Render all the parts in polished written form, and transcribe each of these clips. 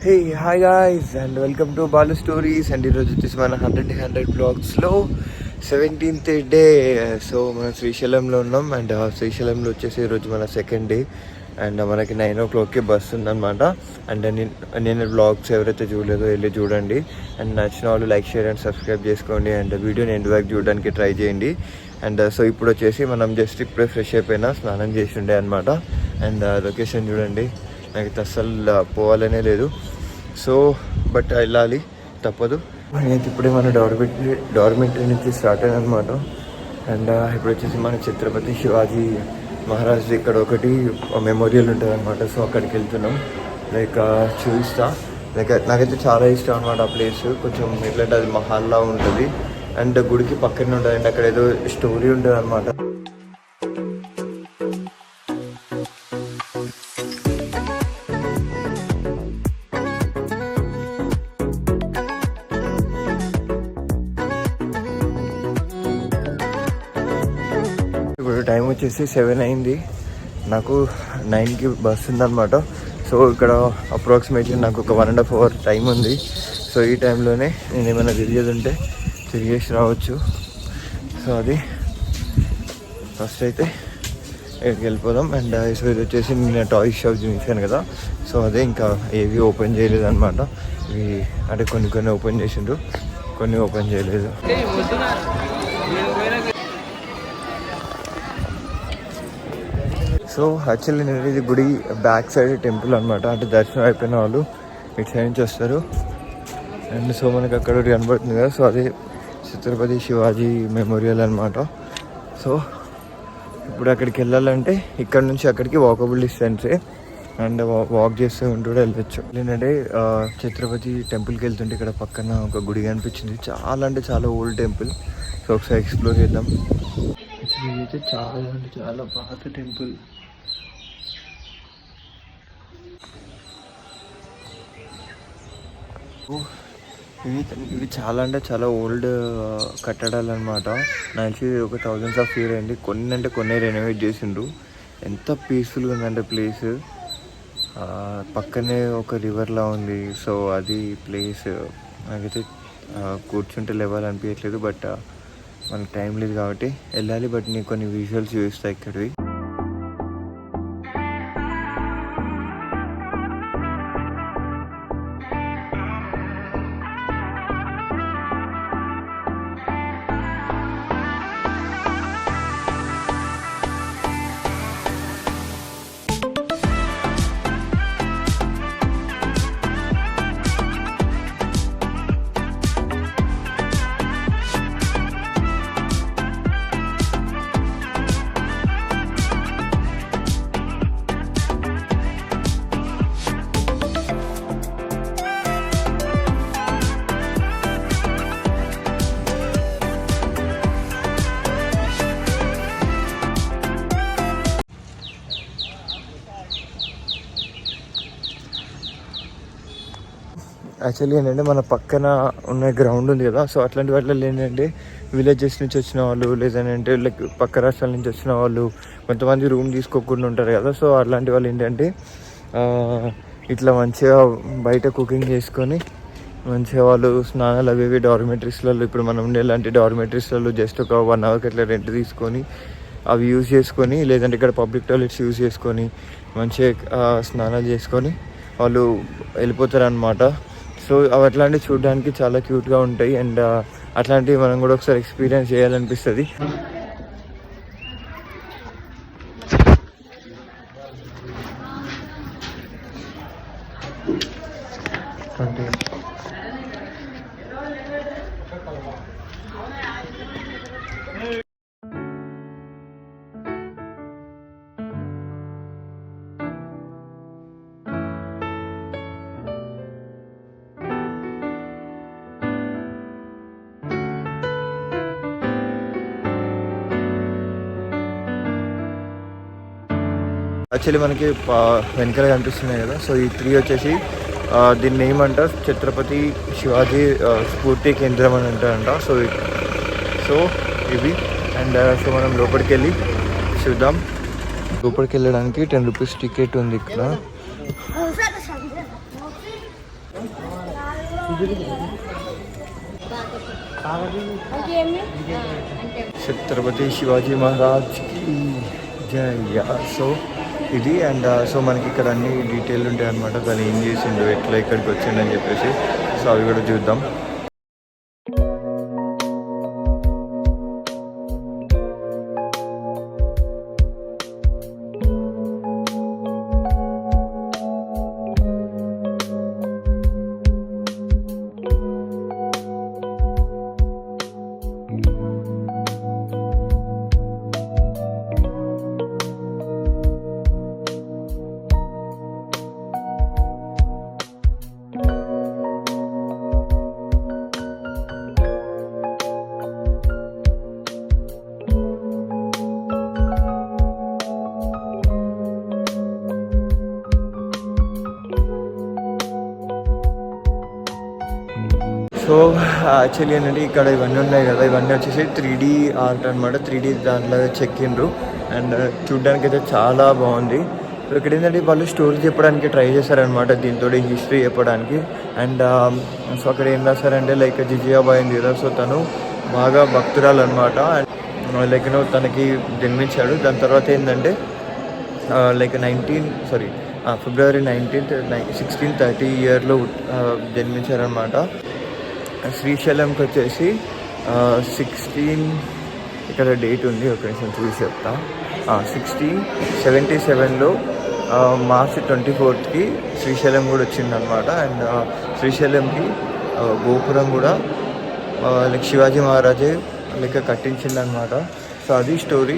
Hey hi guys and welcome to Balu stories. And ఈరోజు వచ్చేసి మన 100 బ్లాగ్స్లో 17th డే. సో మనం శ్రీశైలంలో ఉన్నాం. అండ్ శ్రీశైలంలో వచ్చేసి ఈరోజు మన సెకండ్ డే. అండ్ మనకి 9 o'clockకి బస్సు ఉందన్నమాట. అండ్ నేను బ్లాగ్స్ ఎవరైతే చూడలేదో వెళ్ళి చూడండి. అండ్ నచ్చిన వాళ్ళు లైక్, షేర్ అండ్ సబ్స్క్రైబ్ చేసుకోండి. అండ్ వీడియోని ఎండ్ వరకు చూడడానికి ట్రై చేయండి. అండ్ సో ఇప్పుడు వచ్చేసి మనం జస్ట్ ఇప్పుడే ఫ్రెష్ అయిపోయినా, స్నానం చేసి ఉండే అనమాట. అండ్ లొకేషన్ చూడండి, నాకు అస్సలు పోవాలనే లేదు. సో బట్ వెళ్ళాలి, తప్పదు. నేనైతే ఇప్పుడే మన డార్మెంటరీ నుంచి స్టార్ట్ అయ్యాను అనమాట. అండ్ ఇప్పుడు వచ్చేసి మన ఛత్రపతి శివాజీ మహారాజ్ ఇక్కడ ఒకటి మెమోరియల్ ఉంటుంది అనమాట. సో అక్కడికి వెళ్తున్నాం. లైక్ చూపిస్తా. లైక్ నాకైతే చాలా ఇష్టం అనమాట ఆ ప్లేస్. కొంచెం ఎట్లంటే అది మహల్లా ఉంటుంది. అండ్ గుడికి పక్కనే ఉంటుంది. అండ్ అక్కడ ఏదో స్టోరీ ఉంటుంది అనమాట. ఇప్పుడు టైం వచ్చేసి 7 అయింది. నాకు 9కి బస్ ఉందన్నమాట. సో ఇక్కడ అప్రాక్సిమేట్లీ నాకు ఒక 1.5 hour టైం ఉంది. సో ఈ టైంలోనే నేను ఏమైనా తిరిగేది ఉంటే తిరిగేసి రావచ్చు. సో అది ఫస్ట్ అయితే ఇక్కడికి వెళ్ళిపోదాం. అండ్ సో ఇది వచ్చేసి నేను టాయ్ షాప్ చూపించాను కదా. సో అదే ఇంకా ఏవి ఓపెన్ చేయలేదు అనమాట. ఇవి అంటే కొన్ని ఓపెన్ చేసిండ్రు, కొన్ని ఓపెన్ చేయలేదు. సో యాక్చువల్లీ నేను ఇది గుడి బ్యాక్ సైడ్ టెంపుల్ అనమాట. అంటే దర్శనం అయిపోయిన వాళ్ళు ఇటు సైడ్ నుంచి వస్తారు. అండ్ సో మనకి అక్కడ కనబడుతుంది కదా. సో అది ఛత్రపతి శివాజీ మెమోరియల్ అనమాట. సో ఇప్పుడు అక్కడికి వెళ్ళాలంటే ఇక్కడ నుంచి అక్కడికి వాకబుల్ డిస్టెన్సే. అండ్ వాక్ చేస్తూ ఉంటూ వెళ్ళొచ్చు. ఏంటంటే ఛత్రపతి టెంపుల్కి వెళ్తుంటే ఇక్కడ పక్కన ఒక గుడి కనిపించింది. చాలా అంటే చాలా ఓల్డ్ టెంపుల్. సో ఒకసారి ఎక్స్ప్లోర్ చేద్దాం. ఇదైతే చాలా అంటే చాలా పాత టెంపుల్. ఇవి చాలా అంటే చాలా ఓల్డ్ కట్టడాలు అనమాట. నాకు ఒక 1000s of years అయింది. కొన్ని అంటే కొన్ని రెనోవేట్ చేసిండ్రు. ఎంత పీస్ఫుల్గా ఉందంటే ప్లేస్. పక్కనే ఒక రివర్లా ఉంది. సో అది ప్లేస్ నాకైతే కూర్చుంటే లేవాలనిపించట్లేదు. బట్ మనకు టైం లేదు కాబట్టి వెళ్ళాలి. బట్ నీకు కొన్ని విజువల్స్ చూపిస్తాయి ఇక్కడివి. యాక్చువల్లీ ఏంటంటే మన పక్కన ఉన్న గ్రౌండ్ ఉంది కదా. సో అట్లాంటి వాటిలో ఏంటంటే విలేజెస్ నుంచి వచ్చిన వాళ్ళు, లేదంటే లైక్ పక్క రాష్ట్రాల నుంచి వచ్చిన వాళ్ళు, కొంతమంది రూమ్ తీసుకోకుండా ఉంటారు కదా. సో అలాంటి వాళ్ళు ఏంటంటే ఇట్లా మంచిగా బయట కుకింగ్ చేసుకొని మంచిగా వాళ్ళు స్నానాలు అవి డార్మెటరీస్లలో, ఇప్పుడు మనం ఉండే ఇలాంటి డార్మెటరీస్లలో జస్ట్ ఒక 1 hourకి అట్లా రెంట్ తీసుకొని అవి యూజ్ చేసుకొని, లేదంటే ఇక్కడ పబ్లిక్ టాయిలెట్స్ యూజ్ చేసుకొని మంచిగా స్నానాలు చేసుకొని వాళ్ళు వెళ్ళిపోతారు అనమాట. సో అవి అట్లాంటివి చూడడానికి చాలా క్యూట్గా ఉంటాయి. అండ్ అట్లాంటివి మనం కూడా ఒకసారి ఎక్స్పీరియన్స్ చేయాలనిపిస్తుంది. యాక్చువల్లీ మనకి వెనకాల కనిపిస్తున్నాయి కదా. సో ఈ 3 వచ్చేసి దీన్ని ఏమంటారు, ఛత్రపతి శివాజీ స్ఫూర్తి కేంద్రం అని అంటారంట. సో ఇవి. అండ్ సో మనం లోపలికి వెళ్ళి చూద్దాం. లోపలికి వెళ్ళడానికి 10 రూపీస్ టికెట్ ఉంది ఇక్కడ. ఛత్రపతి శివాజీ మహారాజ్కి జయ. సో ఇది అండ్ సో మనకి ఇక్కడ అన్ని డీటెయిల్ ఉంటాయి అనమాట. దాన్ని ఏం చేసిండు, ఎట్లా ఇక్కడికి వచ్చిండని చెప్పేసి. సో అవి కూడా చూద్దాం. సో యాక్చువల్లీ ఏంటంటే ఇక్కడ ఇవన్నీ ఉన్నాయి కదా, ఇవన్నీ వచ్చేసి 3D ఆర్ట్ అనమాట. 3D దాంట్లో చెక్కిండ్రు అండ్ చూడ్డానికి అయితే చాలా బాగుంది. సో ఇక్కడ ఏంటంటే వాళ్ళు స్టోరీ చెప్పడానికి ట్రై చేశారనమాట, దీంతో హిస్టరీ చెప్పడానికి. అండ్ సో అక్కడ ఏం రాశారంటే లైక్ జిజియాబాయి ఉంది కదా, సో తను బాగా భక్తురాలు అనమాట. అండ్ లైక్ తనకి జన్మించాడు. దాని తర్వాత ఏంటంటే లైక్ ఫిబ్రవరి 19th 1630 ఇయర్లో జన్మించారనమాట. శ్రీశైలంకి వచ్చేసి 16 ఇక్కడ డేట్ ఉంది, ఒక నిమిషం చూసి చెప్తా. 1677లో మార్చి 24th శ్రీశైలం కూడా వచ్చిందనమాట. అండ్ శ్రీశైలంకి గోపురం కూడా లైక్ శివాజీ మహారాజే లైక్ కట్టించిందనమాట. సో అది స్టోరీ.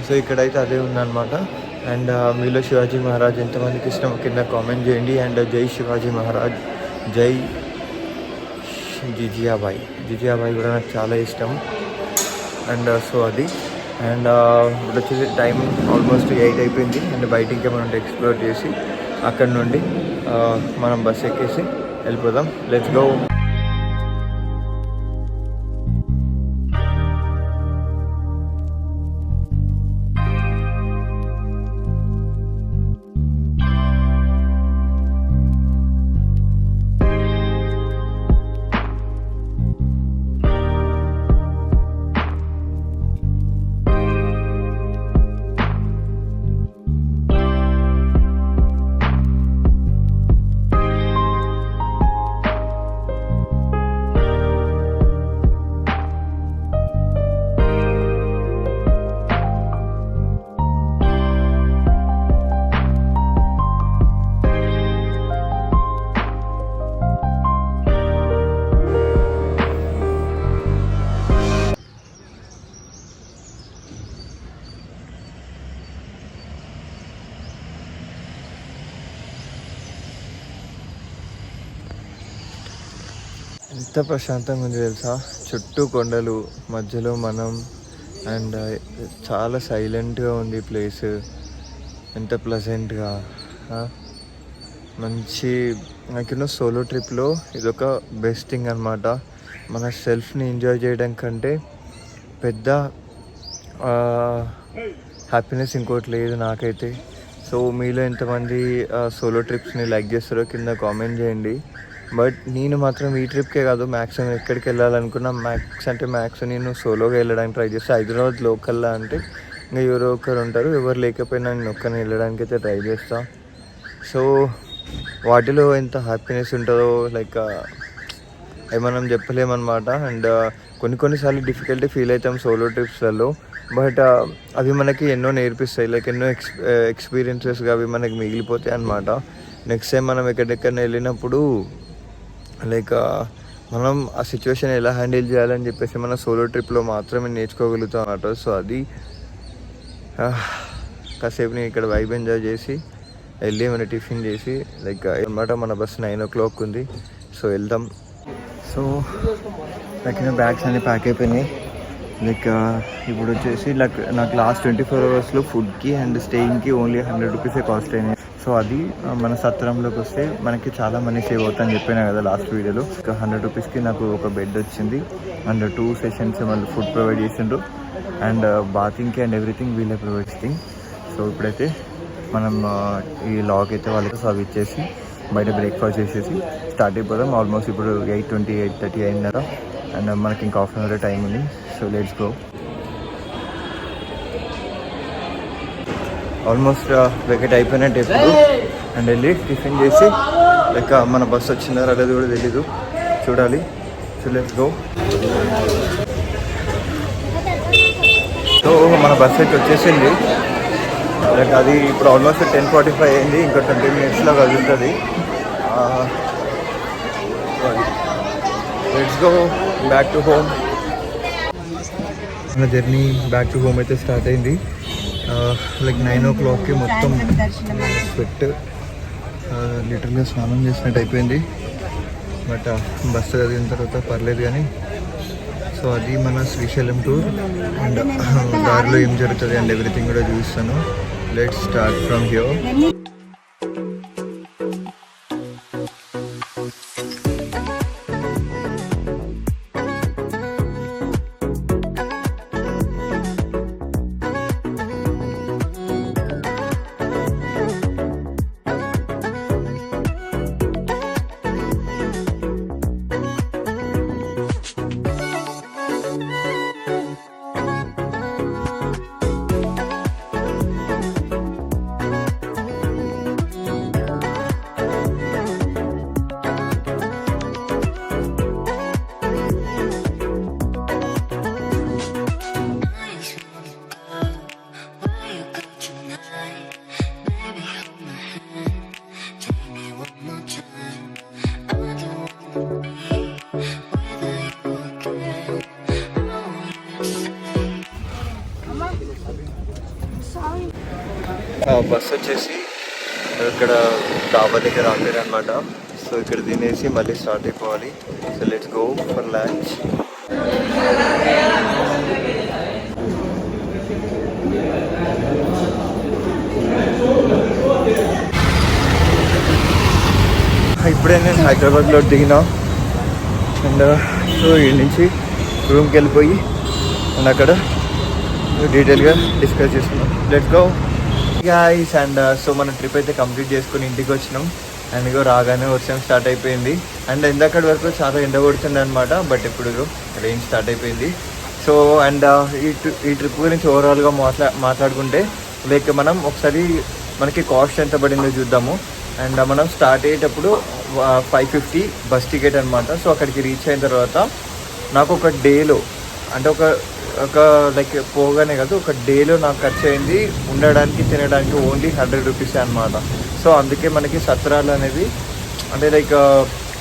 సో ఇక్కడైతే అదే ఉందన్నమాట. అండ్ మీలో శివాజీ మహారాజ్ ఎంతమందికి ఇష్టం కింద కామెంట్ చేయండి. అండ్ జై శివాజీ మహారాజ్, జై జిజియాబాయి కూడా నాకు చాలా ఇష్టం. అండ్ సో అది. అండ్ ఇప్పుడు వచ్చేసి టైం ఆల్మోస్ట్ 8 అయిపోయింది. అండ్ బయటికి మనం ఎక్స్ప్లోర్ చేసి అక్కడ నుండి మనం బస్ ఎక్కేసి వెళ్ళిపోదాం. Let's go. ఎంత ప్రశాంతంగా ఉంది తెలుసా, చుట్టూ కొండలు, మధ్యలో మనం. అండ్ చాలా సైలెంట్గా ఉంది ప్లేస్, ఎంత ప్లజెంట్గా. మంచి నాకున్న సోలో ట్రిప్లో ఇదొక బెస్ట్ థింగ్ అనమాట. మన సెల్ఫ్ని ఎంజాయ్ చేయడం కంటే పెద్ద హ్యాపీనెస్ ఇంకోటి లేదు నాకైతే. సో మీలో ఎంతమంది సోలో ట్రిప్స్ని లైక్ చేస్తారో కింద కామెంట్ చేయండి. బట్ నేను మాత్రం ఈ ట్రిప్కే కాదు, మ్యాక్సిమం ఎక్కడికి వెళ్ళాలనుకున్నా మ్యాక్స్ నేను సోలోగా వెళ్ళడానికి ట్రై చేస్తాను. హైదరాబాద్ లోకల్లో అంటే ఇంకా ఎవరో ఒకరు ఉంటారు, ఎవరు లేకపోయినా నేను ఒక్కరిని వెళ్ళడానికి అయితే ట్రై చేస్తాను. సో వాటిలో ఎంత హ్యాపీనెస్ ఉంటుందో లైక్ అవి మనం చెప్పలేమన్నమాట. అండ్ కొన్నిసార్లు డిఫికల్టీ ఫీల్ అవుతాం సోలో ట్రిప్స్లలో. బట్ అవి మనకి ఎన్నో నేర్పిస్తాయి, లైక్ ఎన్నో ఎక్స్పీరియన్సెస్గా అవి మనకి మిగిలిపోతాయి అన్నమాట. నెక్స్ట్ టైం మనం ఎక్కడెక్కడికి వెళ్ళినప్పుడు లైక్ మనం ఆ సిచ్యువేషన్ ఎలా హ్యాండిల్ చేయాలని చెప్పేసి మన సోలో ట్రిప్లో మాత్రమే నేర్చుకోగలుగుతాం అన్నమాట. సో అది కాసేపు నేను ఇక్కడ వైబ్ ఎంజాయ్ చేసి వెళ్ళి మన టిఫిన్ చేసి లైక్ అనమాట. మన బస్ 9 o'clock ఉంది. సో వెళ్దాం. సో నాకు బ్యాగ్స్ అన్నీ ప్యాక్ అయిపోయినాయి. లైక్ ఇప్పుడు వచ్చేసి నాకు లాస్ట్ 24 hours ఫుడ్కి అండ్ స్టేయింగ్కి ఓన్లీ 100 rupees కాస్ట్ అయినాయి. సో అది మన సత్రంలోకి వస్తే మనకి చాలా మనీ సేవ్ అవుతుందని చెప్పినా కదా లాస్ట్ వీడియోలో. 100 rupeesకి నాకు ఒక బెడ్ వచ్చింది అండ్ 2 sessions మళ్ళీ ఫుడ్ ప్రొవైడ్ చేసిండ్రు. అండ్ బాతింగ్కి అండ్ ఎవ్రీథింగ్ వీళ్ళే ప్రొవైడ్ చేసింగ్. సో ఇప్పుడైతే మనం ఈ లాగ్ అయితే వాళ్ళకి సర్వ్ ఇచ్చేసి బయట బ్రేక్ఫాస్ట్ చేసేసి స్టార్ట్ అయిపోదాం. ఆల్మోస్ట్ ఇప్పుడు 8:20 8:30 అయిందరా. అండ్ మనకి ఇంకా హాఫ్ అన్ అవర్ టైం ఉంది. So let's go. Almost vacate అయిపోయినట్టు ఎప్పుడు. అండ్ వెళ్ళి టిఫిన్ చేసి లైక్ మన బస్సు వచ్చిందా రాలేదు కూడా తెలీదు, చూడాలి. So let's go. సో మన బస్ అయితే వచ్చేసింది. లైక్ అది ఇప్పుడు ఆల్మోస్ట్ 10:45 అయింది. ఇంకా 20 minutesలో కదులుతుంది. Let's go back to home. మన జర్నీ బ్యాక్ టు హోమ్ అయితే స్టార్ట్ అయింది. లైక్ 9 o'clockకి మొత్తం స్వెట్ లిటర్గా స్నానం చేసినట్టు అయిపోయింది. బట్ బస్సు చదివిన తర్వాత పర్లేదు కానీ. సో అది మన శ్రీశైలం టూర్. అండ్ దారిలో ఏం జరుగుతుంది అండ్ ఎవ్రీథింగ్ కూడా చూపిస్తాను. Let's start from here. Bus వచ్చేసి ఇక్కడ డాబా దగ్గర ఆపారు అనమాట. సో ఇక్కడ తినేసి మళ్ళీ స్టార్ట్ అయిపోవాలి. So let's go for lunch. ఇప్పుడే నేను హైదరాబాద్లో దిగినా. అండ్ సో ఈ నుంచి రూమ్కి వెళ్ళిపోయి అండ్ అక్కడ డీటెయిల్గా డిస్కస్ చేసుకున్నాం. Let's go guys. And so మన ట్రిప్ అయితే కంప్లీట్ చేసుకుని ఇంటికి వచ్చినాం. అండ్ ఇగో రాగానే వర్షం స్టార్ట్ అయిపోయింది. అండ్ ఇందాకటి వరకు చాలా ఎండ కొడుతుంది అనమాట. బట్ ఇప్పుడు రెయిన్ స్టార్ట్ అయిపోయింది. సో అండ్ ఈ ట్రిప్ గురించి ఓవరాల్గా మాట్లాడుకుంటే లైక్ మనం ఒకసారి మనకి కాస్ట్ ఎంత పడిందో చూద్దాము. అండ్ మనం స్టార్ట్ అయ్యేటప్పుడు 550 బస్ టికెట్ అనమాట. సో అక్కడికి రీచ్ అయిన తర్వాత నాకు ఒక డేలో అంటే ఒక లైక్ పోగానే కాదు, ఒక డేలో నాకు ఖర్చు అయింది ఉండడానికి తినడానికి ఓన్లీ 100 రూపీస్ అనమాట. సో అందుకే మనకి సత్రాలు అనేవి అంటే లైక్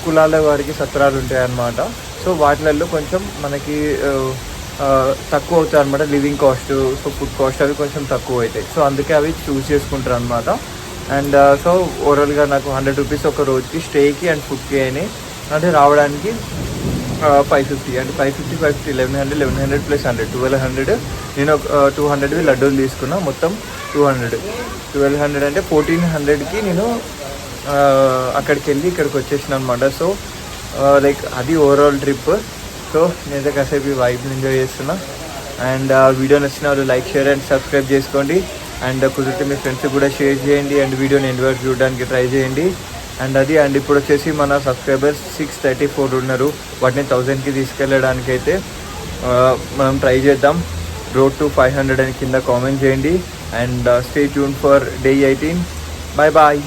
కులాల వారికి సత్రాలు ఉంటాయి అన్నమాట. సో వాటిలలో కొంచెం మనకి తక్కువ అవుతాయి అనమాట. Living cost, so food cost అవి కొంచెం తక్కువ అవుతాయి. సో అందుకే అవి చూస్ చేసుకుంటారు అనమాట. అండ్ సో ఓవరాల్గా నాకు 100 రూపీస్ ఒక రోజుకి స్టేకి అండ్ ఫుడ్కి అయినాయి. అంటే రావడానికి 550 అంటే 550 1100 ప్లస్ 100 1200. నేను 200 లడ్డూలు తీసుకున్నా. మొత్తం 1200 అంటే 1400కి నేను అక్కడికి వెళ్ళి ఇక్కడికి వచ్చేసిన అనమాట. సో లైక్ అది ఓవరాల్ ట్రిప్. సో నేనైతే కాసేపు ఈ వైబ్ని ఎంజాయ్ చేస్తున్నా. అండ్ వీడియో నచ్చిన వాళ్ళు లైక్, షేర్ అండ్ సబ్స్క్రైబ్ చేసుకోండి. అండ్ కుదిరితే మీ ఫ్రెండ్స్కి కూడా షేర్ చేయండి. అండ్ వీడియోని ఎండ్ వరకు చూడడానికి ట్రై చేయండి. అండ్ ఇప్పుడు వచ్చేసి మన సబ్స్క్రైబర్స్ 634 ఉన్నారు. వాటిని 1000కి తీసుకెళ్ళడానికి అయితే మనం ట్రై చేద్దాం. రోడ్ టు 500 అని కింద కామెంట్ చేయండి. And stay tuned for day 18. Bye bye.